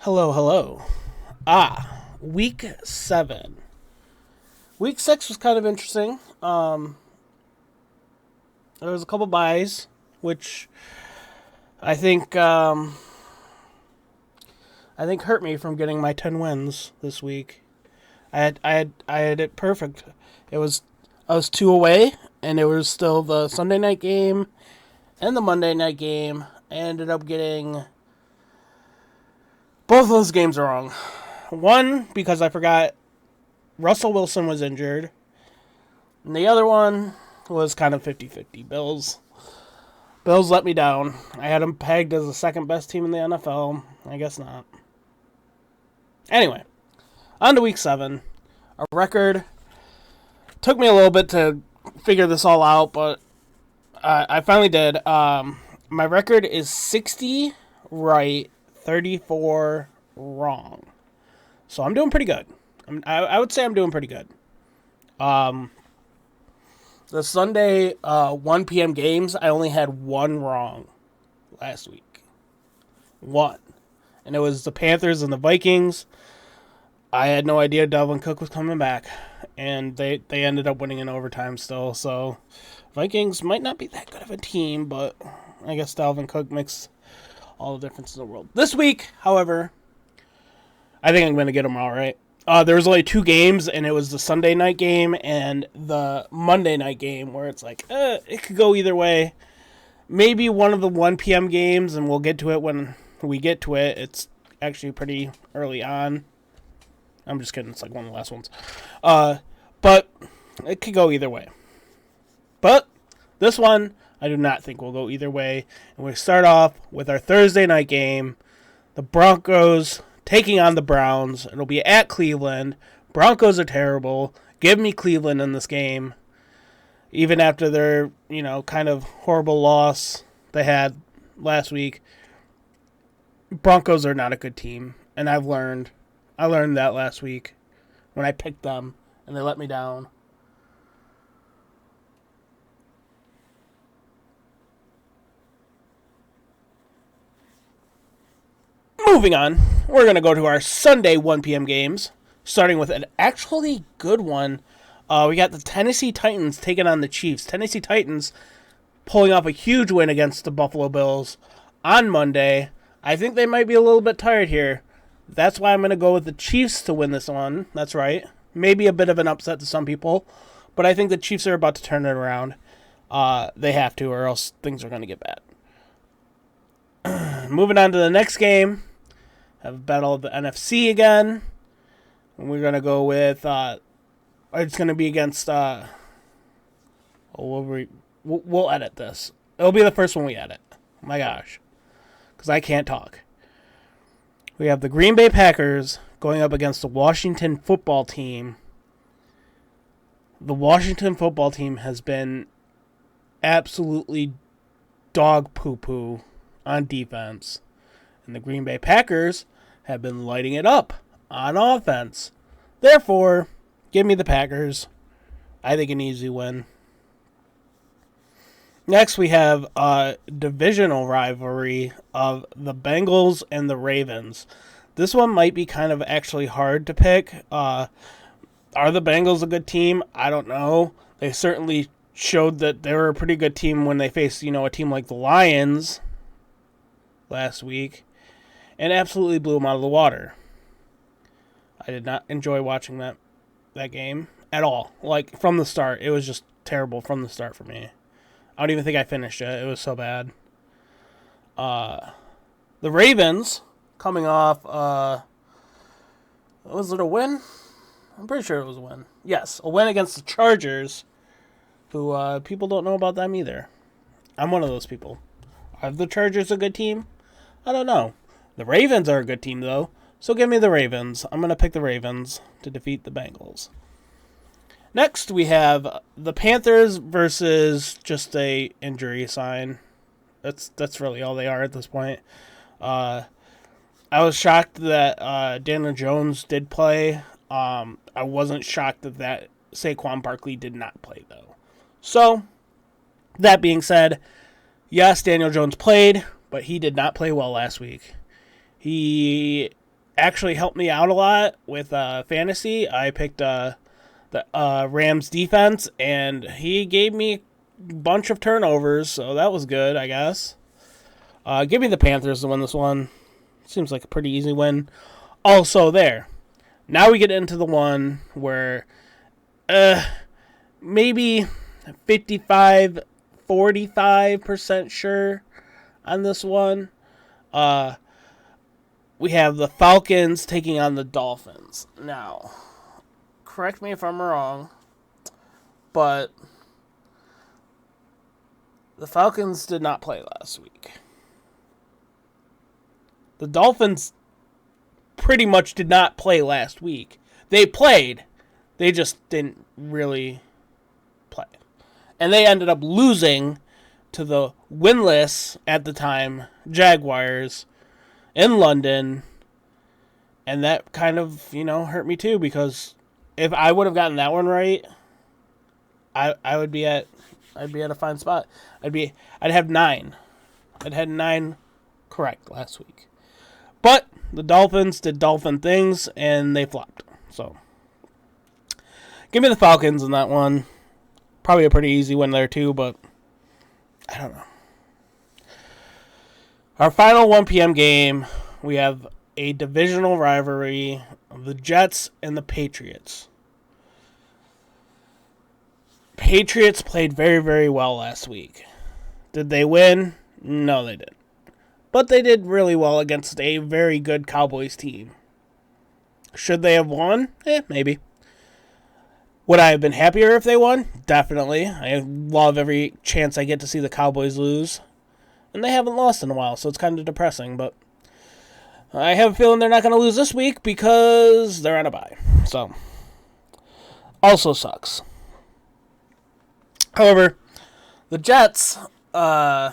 Hello, hello. Week 7. Week 6 was kind of interesting. There was a couple buys, which I think hurt me from getting my 10 wins this week. I had it perfect. It was I was 2 away, and it was still the Sunday night game and the Monday night game. I ended up getting both of those games wrong. One, because I forgot Russell Wilson was injured. And the other one was kind of 50-50. Bills let me down. I had them pegged as the second best team in the NFL. I guess not. Anyway, on to week 7. A record. Took me a little bit to figure this all out, but I finally did. My record is 60 right, 34 wrong. So I'm doing pretty good. I would say I'm doing pretty good. The Sunday 1 p.m. games, I only had one wrong last week. One. And it was the Panthers and the Vikings. I had no idea Dalvin Cook was coming back. And they ended up winning in overtime still. So Vikings might not be that good of a team, but I guess Dalvin Cook makes all the difference in the world. This week, however, I think I'm going to get them all right. There was only 2 games, and it was the Sunday night game and the Monday night game, where it's like, it could go either way. Maybe one of the 1 p.m. games, and we'll get to it when we get to it. It's actually pretty early on. I'm just kidding. It's like one of the last ones. But it could go either way. But this one, I do not think will go either way. And we start off with our Thursday night game. The Broncos taking on the Browns. It'll be at Cleveland. Broncos are terrible. Give me Cleveland in this game. Even after their, kind of horrible loss they had last week. Broncos are not a good team. And I learned that last week when I picked them and they let me down. Moving on, we're going to go to our Sunday 1 p.m. games, starting with an actually good one. We got the Tennessee Titans taking on the Chiefs. Tennessee Titans pulling off a huge win against the Buffalo Bills on Monday. I think they might be a little bit tired here. That's why I'm going to go with the Chiefs to win this one. That's right. Maybe a bit of an upset to some people, but I think the Chiefs are about to turn it around. They have to, or else things are going to get bad. Moving on to the next game. Have a battle of the NFC again. And we're going to go with, it's going to be against, we'll edit this. It'll be the first one we edit. Oh my gosh. Because I can't talk. We have the Green Bay Packers going up against the Washington football team. The Washington football team has been absolutely dog poo-poo on defense. And the Green Bay Packers have been lighting it up on offense. Therefore, give me the Packers. I think an easy win. Next, we have a divisional rivalry of the Bengals and the Ravens. This one might be kind of actually hard to pick. Are the Bengals a good team? I don't know. They certainly showed that they were a pretty good team when they faced, a team like the Lions last week, and absolutely blew them out of the water. I did not enjoy watching that game at all. Like, from the start, it was just terrible from the start for me. I don't even think I finished it. It was so bad. The Ravens, coming off, was it a win? I'm pretty sure it was a win. Yes, a win against the Chargers, who people don't know about them either. I'm one of those people. Are the Chargers a good team? I don't know. The Ravens are a good team, though, so give me the Ravens. I'm going to pick the Ravens to defeat the Bengals. Next, we have the Panthers versus just a injury sign. That's really all they are at this point. I was shocked that Daniel Jones did play. I wasn't shocked that Saquon Barkley did not play, though. So, that being said, yes, Daniel Jones played, but he did not play well last week. He actually helped me out a lot with fantasy. I picked the Rams defense, and he gave me a bunch of turnovers, so that was good, I guess. Give me the Panthers to win this one. Seems like a pretty easy win. Also, there. Now we get into the one where maybe 45% sure on this one. We have the Falcons taking on the Dolphins. Now, correct me if I'm wrong, but the Falcons did not play last week. The Dolphins pretty much did not play last week. They played. They just didn't really play. And they ended up losing to the winless, at the time, Jaguars in London. And that kind of, hurt me too, because if I would have gotten that one right, I would be at a fine spot. I'd have 9. I'd had 9 correct last week. But the Dolphins did dolphin things, and they flopped. So, give me the Falcons in that one. Probably a pretty easy win there, too, but I don't know. Our final 1 p.m. game, we have a divisional rivalry of the Jets and the Patriots. Patriots played very, very well last week. Did they win? No, they didn't. But they did really well against a very good Cowboys team. Should they have won? Maybe. Would I have been happier if they won? Definitely. I love every chance I get to see the Cowboys lose. And they haven't lost in a while, so it's kind of depressing. But I have a feeling they're not going to lose this week because they're on a bye. So, also sucks. However, the Jets, how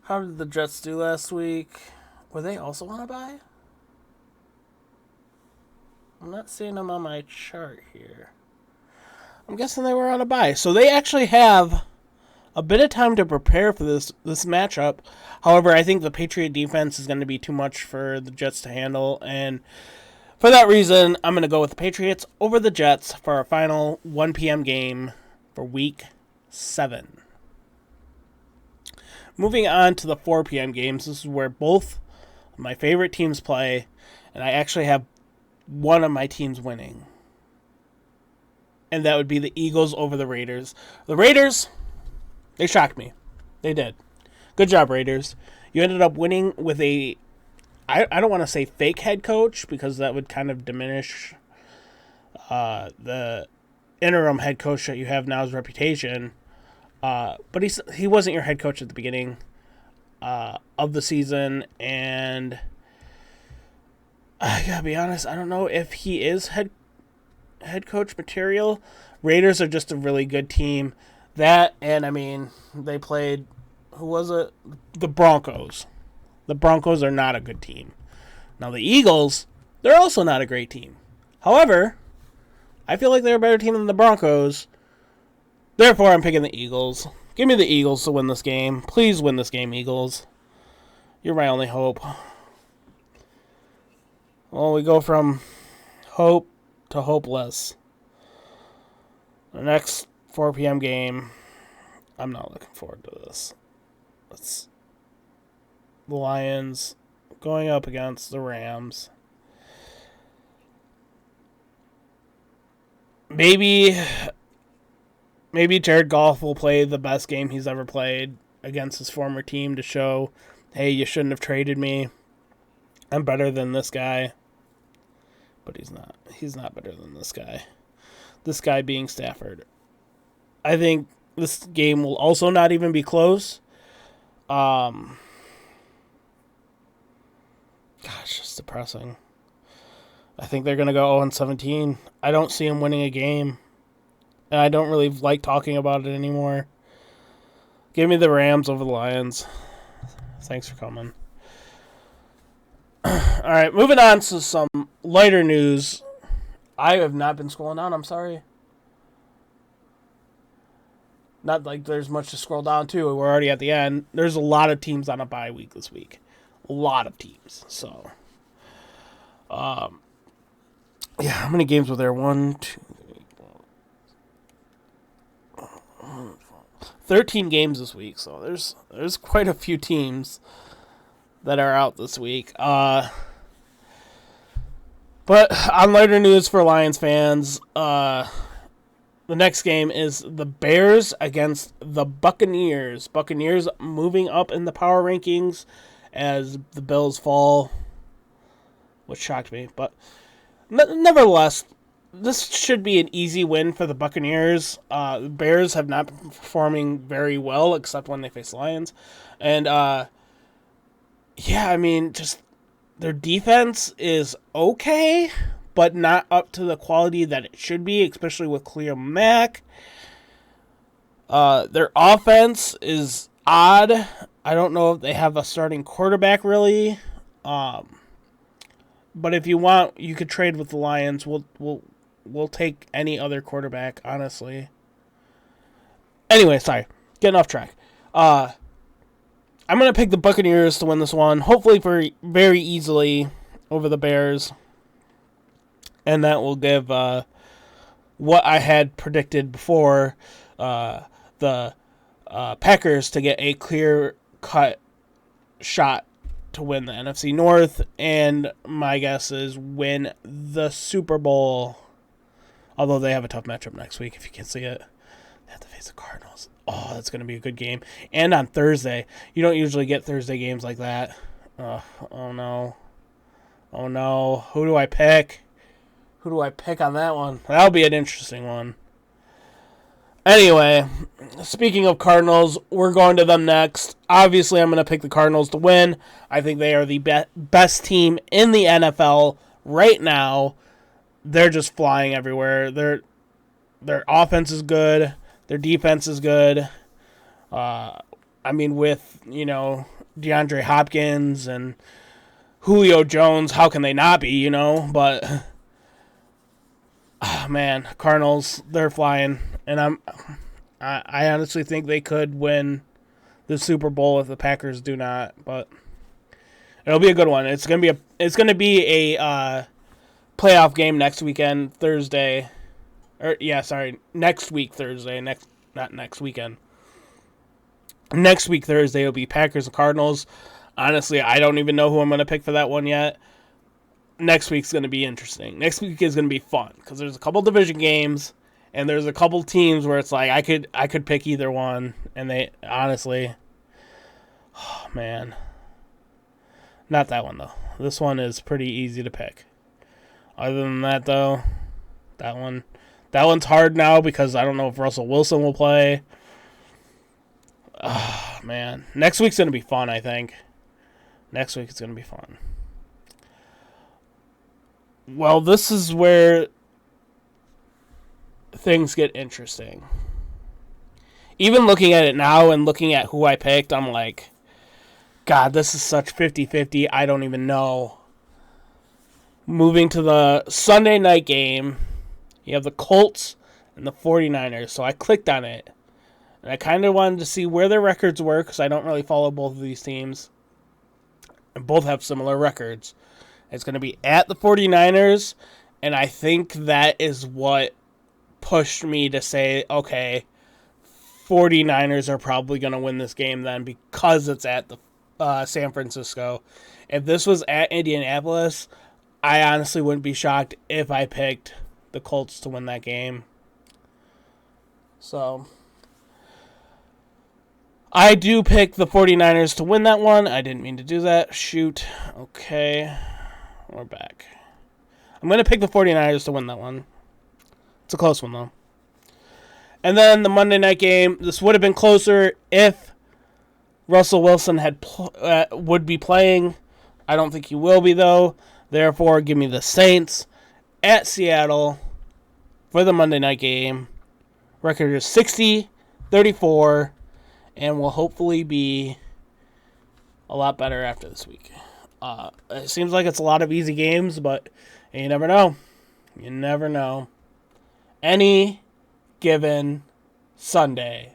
did the Jets do last week? Were they also on a bye? I'm not seeing them on my chart here. I'm guessing they were on a bye. So they actually have a bit of time to prepare for this matchup. However, I think the Patriot defense is going to be too much for the Jets to handle. And for that reason, I'm going to go with the Patriots over the Jets for our final 1 p.m. game for Week 7. Moving on to the 4 p.m. games, this is where both my favorite teams play, and I actually have one of my teams winning. And that would be the Eagles over the Raiders. The Raiders, they shocked me. They did. Good job, Raiders. You ended up winning with I don't want to say fake head coach, because that would kind of diminish the interim head coach that you have now's reputation. But he wasn't your head coach at the beginning of the season, and I gotta be honest, I don't know if he is head coach material. Raiders are just a really good team. That, and I mean, they played, who was it? The Broncos. The Broncos are not a good team. Now the Eagles, they're also not a great team. However, I feel like they're a better team than the Broncos. Therefore, I'm picking the Eagles. Give me the Eagles to win this game. Please win this game, Eagles. You're my only hope. Well, we go from hope to hopeless. The next 4 p.m. game, I'm not looking forward to this. It's the Lions going up against the Rams. Maybe Jared Goff will play the best game he's ever played against his former team to show, hey, you shouldn't have traded me. I'm better than this guy. But he's not. He's not better than this guy. This guy being Stafford. I think this game will also not even be close. Gosh, it's depressing. I think they're going to go 0-17. I don't see him winning a game. And I don't really like talking about it anymore. Give me the Rams over the Lions. Thanks for coming. All right, moving on to some lighter news. I have not been scrolling down. I'm sorry. Not like there's much to scroll down to. We're already at the end. There's a lot of teams on a bye week this week. A lot of teams. So, Yeah, how many games were there? 13 games this week, so there's quite a few teams that are out this week. But on lighter news for Lions fans, the next game is the Bears against the Buccaneers. Buccaneers moving up in the power rankings as the Bills fall, which shocked me. But nevertheless, this should be an easy win for the Buccaneers. The Bears have not been performing very well, except when they face Lions. And, just their defense is okay, but not up to the quality that it should be, especially with Khalil Mack. Their offense is odd. I don't know if they have a starting quarterback, really. But if you want, you could trade with the Lions. We'll take any other quarterback, honestly. Anyway, sorry. Getting off track. I'm going to pick the Buccaneers to win this one, hopefully very easily over the Bears. And that will give what I had predicted before, the Packers to get a clear-cut shot to win the NFC North. And my guess is win the Super Bowl. Although they have a tough matchup next week, if you can see it. They have to face the Cardinals. Oh, that's going to be a good game. And on Thursday. You don't usually get Thursday games like that. Oh, no. Oh, no. Who do I pick? Who do I pick on that one? That'll be an interesting one. Anyway, speaking of Cardinals, we're going to them next. Obviously, I'm going to pick the Cardinals to win. I think they are the best team in the NFL right now. They're just flying everywhere. Their offense is good. Their defense is good. With, DeAndre Hopkins and Julio Jones, how can they not be, But, Cardinals, they're flying. And I honestly think they could win the Super Bowl if the Packers do not. But it'll be a good one. It's gonna be a playoff game next weekend, Thursday. Next week, Thursday. Not next weekend. Next week, Thursday, it'll be Packers and Cardinals. Honestly, I don't even know who I'm going to pick for that one yet. Next week's going to be interesting. Next week is going to be fun because there's a couple division games and there's a couple teams where it's like I could pick either one, and they honestly, oh man, not that one though. This one is pretty easy to pick. Other than that, though, that one's hard now because I don't know if Russell Wilson will play. Oh, man. Next week's going to be fun, I think. Next week is going to be fun. Well, this is where things get interesting. Even looking at it now and looking at who I picked, I'm like, God, this is such 50-50. I don't even know. Moving to the Sunday night game, you have the Colts and the 49ers. So I clicked on it. And I kind of wanted to see where their records were because I don't really follow both of these teams. And both have similar records. It's going to be at the 49ers. And I think that is what pushed me to say, okay, 49ers are probably going to win this game then because it's at the San Francisco. If this was at Indianapolis, I honestly wouldn't be shocked if I picked the Colts to win that game. So I do pick the 49ers to win that one. I didn't mean to do that. Shoot. Okay. We're back. I'm going to pick the 49ers to win that one. It's a close one, though. And then the Monday night game. This would have been closer if Russell Wilson would be playing. I don't think he will be, though. Therefore, give me the Saints at Seattle for the Monday night game. Record is 60-34, and will hopefully be a lot better after this week. It seems like it's a lot of easy games, but you never know. You never know. Any given Sunday,